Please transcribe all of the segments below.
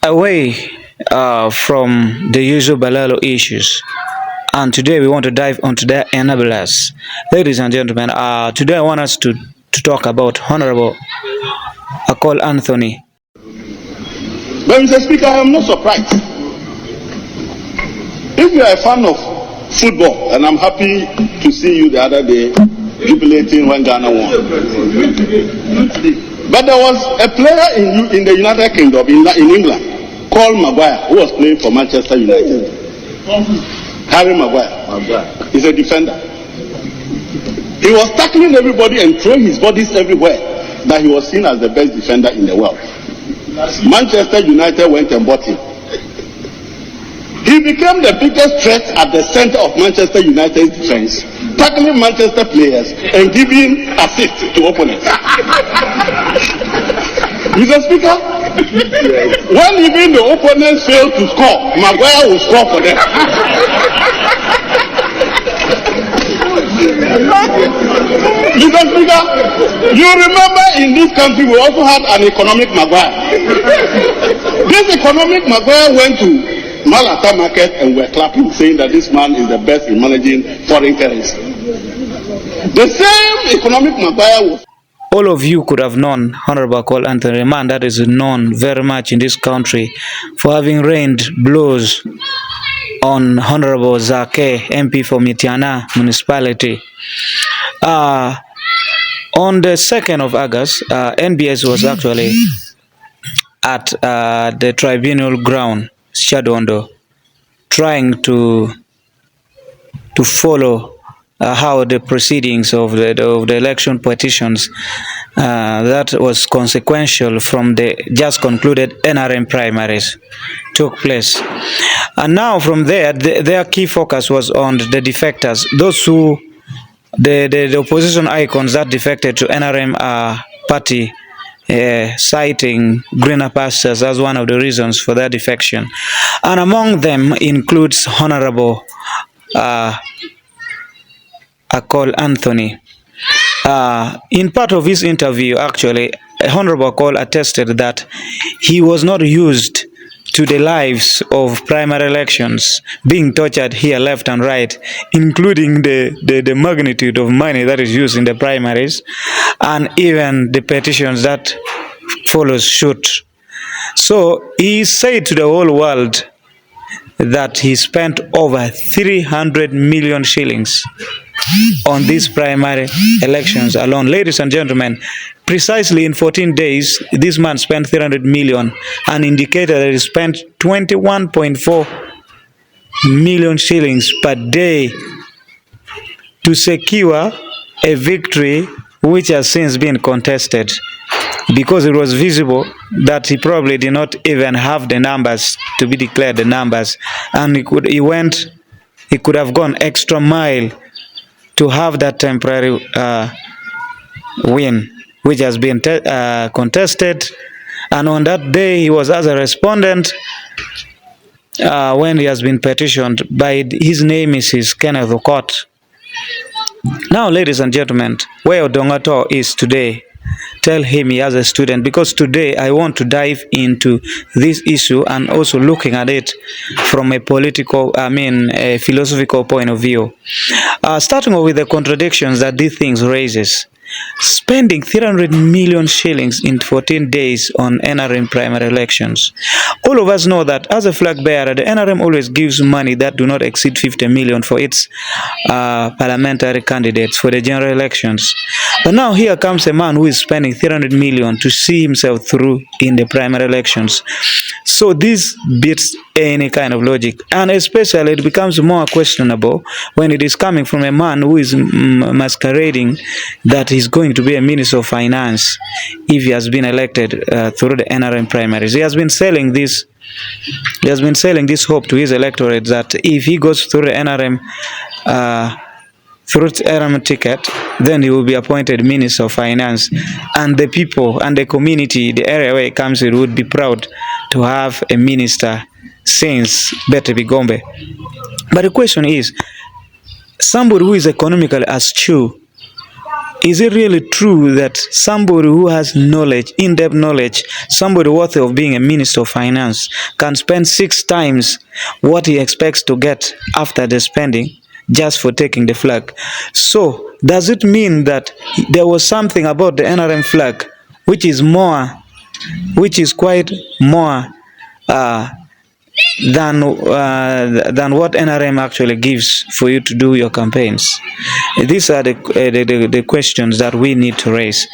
away from the usual Balalo issues. And today we want to dive onto the enablers. Ladies and gentlemen, today I want us to talk about Honorable Akol Anthony. But Mr. Speaker, I am not surprised. If you are a fan of football, and I'm happy to see you the other day jubilating when Ghana won. But there was a player in the United Kingdom, in England, called Maguire, who was playing for Manchester United. Harry Maguire. He's a defender. He was tackling everybody and throwing his bodies everywhere, that he was seen as the best defender in the world. Manchester United went and bought him. He became the biggest threat at the center of Manchester United's defense, tackling Manchester players and giving assist to opponents. Mr. Speaker, when even the opponents fail to score, Maguire will score for them. Mr. Speaker, you remember in this country we also had an economic Maguire. This economic Maguire went to Malata market and were clapping, saying that this man is the best in managing foreign currency. The same economic Maguire was. All of you could have known Honorable Akol Anthony, a man that is known very much in this country for having rained blows on Honorable Zake, MP for Mitiana municipality. On the 2nd of August, NBS was actually at the tribunal ground, Shadondo, trying to follow how the proceedings of the election petitions that was consequential from the just concluded NRM primaries took place. And now from there, their key focus was on the defectors, those who, the opposition icons that defected to NRM party, citing greener pastures as one of the reasons for their defection. And among them includes Honorable Akol Anthony. In part of his interview, actually, Honorable Akol attested that he was not used to the lives of primary elections, being tortured here left and right, including the magnitude of money that is used in the primaries, and even the petitions that follows suit. So he said to the whole world that he spent over 300 million shillings on these primary elections alone. Ladies and gentlemen, precisely in 14 days, this man spent 300 million and indicated that he spent 21.4 million shillings per day to secure a victory which has since been contested, because it was visible that he probably did not even have the numbers to be declared the numbers, and he could have gone extra mile to have that temporary win, which has been contested. And on that day, he was as a respondent when he has been petitioned by his name is Kenneth Okot. Now, ladies and gentlemen, where Odongato is today, tell him he has a student, because today I want to dive into this issue and also looking at it from a a philosophical point of view. Starting off with the contradictions that these things raises. Spending 300 million shillings in 14 days on NRM primary elections. All of us know that as a flag bearer, the NRM always gives money that do not exceed 50 million for its parliamentary candidates for the general elections. But now here comes a man who is spending 300 million to see himself through in the primary elections. So this beats any kind of logic, and especially it becomes more questionable when it is coming from a man who is masquerading that he's going to be a minister of finance if he has been elected through the NRM primaries. He has been selling this hope to his electorate that if he goes through the NRM ticket, then he will be appointed Minister of Finance, and the people and the community, the area where he comes in, would be proud to have a minister since Bete Bigombe. But the question is, somebody who is economically astute is it really true that somebody who has knowledge, in-depth knowledge, somebody worthy of being a minister of finance, can spend 6 times what he expects to get after the spending just for taking the flag? So, does it mean that there was something about the NRM flag which is quite more than what NRM actually gives for you to do your campaigns? These are the questions that we need to raise.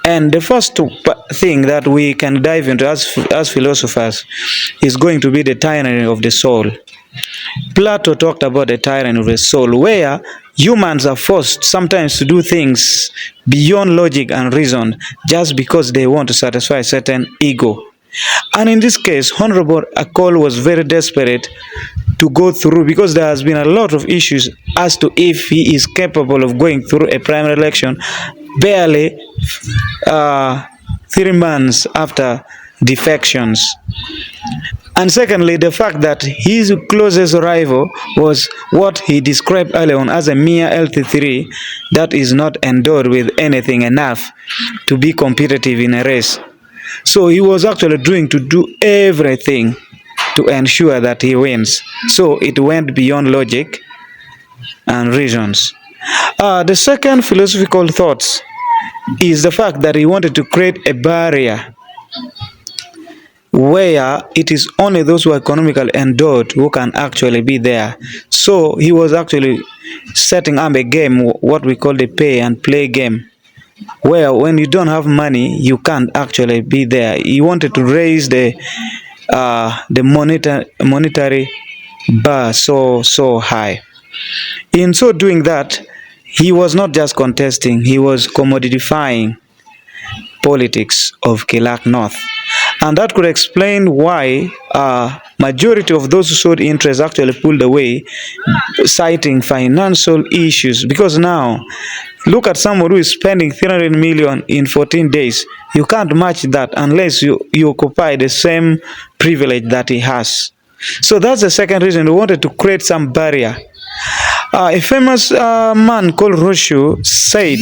And the first thing that we can dive into as philosophers is going to be the tyranny of the soul. Plato talked about the tyranny of the soul, where humans are forced sometimes to do things beyond logic and reason just because they want to satisfy a certain ego. And in this case, Honorable Akol was very desperate to go through, because there has been a lot of issues as to if he is capable of going through a primary election barely 3 months after defections. And secondly, the fact that his closest rival was what he described earlier on as a mere LT3 that is not endowed with anything enough to be competitive in a race. So he was actually doing to do everything to ensure that he wins. So it went beyond logic and reasons. The second philosophical thought is the fact that he wanted to create a barrier where it is only those who are economically endowed who can actually be there. So he was actually setting up a game, what we call the pay and play game, where when you don't have money, you can't actually be there. He wanted to raise the monetary bar so high. In so doing that, he was not just contesting, he was commodifying politics of Kilak North. And that could explain why majority of those who showed interest actually pulled away, citing financial issues. Because now, look at someone who is spending 300 million in 14 days. You can't match that unless you occupy the same privilege that he has. So that's the second reason we wanted to create some barrier. A famous man called Roshu said,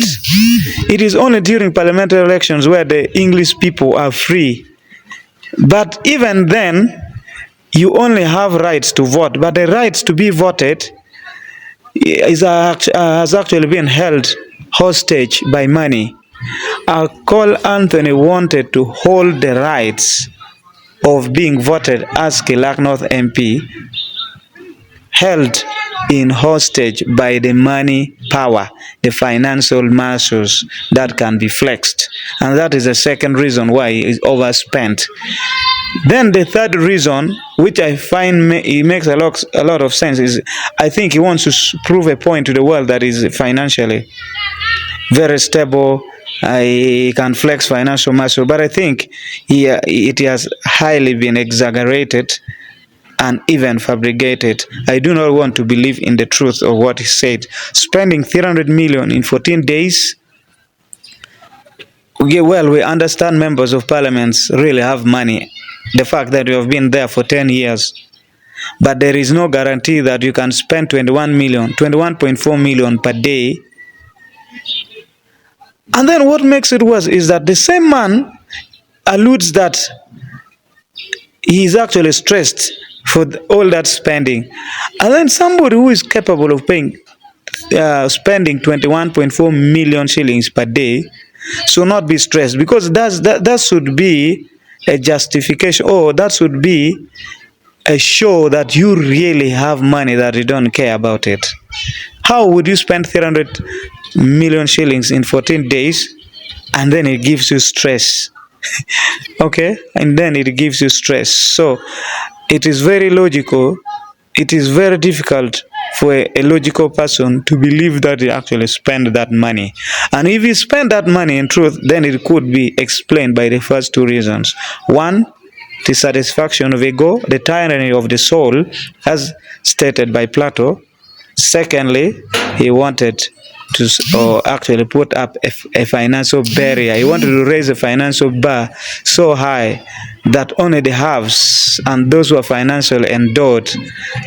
it is only during parliamentary elections where the English people are free. But even then, you only have rights to vote, but the rights to be voted has actually been held hostage by money. Akol Anthony wanted to hold the rights of being voted as Kilak North MP held in hostage by the money power, the financial muscles that can be flexed. And that is the second reason why he is overspent. Then the third reason, which I find it makes a lot of sense, is I think he wants to prove a point to the world that is financially very stable. He can flex financial muscle, but I think it has highly been exaggerated and even fabricated. I do not want to believe in the truth of what he said. Spending 300 million in 14 days. Okay, well, we understand members of parliaments really have money. The fact that you have been there for 10 years. But there is no guarantee that you can spend 21.4 million per day. And then what makes it worse is that the same man alludes that he is actually stressed for all that spending. And then somebody who is capable of spending 21.4 million shillings per day should not be stressed, because that should be a justification, or that should be a show that you really have money, that you don't care about it. How would you spend 300 million shillings in 14 days and then it gives you stress? Okay, and then it gives you stress. So it is very logical. It is very difficult for a logical person to believe that he actually spend that money. And if he spend that money in truth, then it could be explained by the first two reasons. One, the satisfaction of ego, the tyranny of the soul, as stated by Plato. Secondly, he wanted to actually put up a financial barrier. He wanted to raise a financial bar so high that only the haves and those who are financially endowed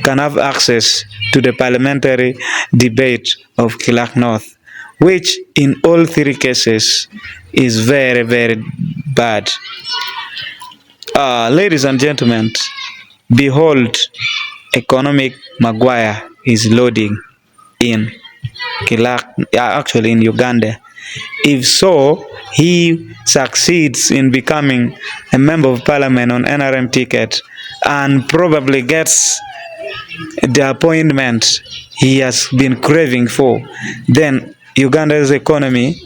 can have access to the parliamentary debate of Kilak North. which in all three cases is very, very bad. Ladies and gentlemen, behold, economic Maguire is loading in actually in Uganda. If so, he succeeds in becoming a member of parliament on NRM ticket and probably gets the appointment he has been craving for, then Uganda's economy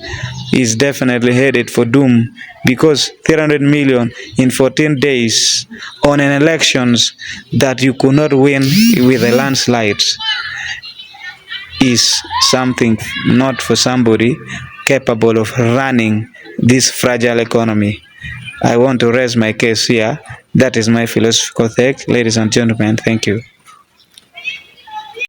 is definitely headed for doom, because 300 million in 14 days on an elections that you could not win with a landslide is something not for somebody capable of running this fragile economy. I want to raise my case here. That is my philosophical take. Ladies and gentlemen, thank you.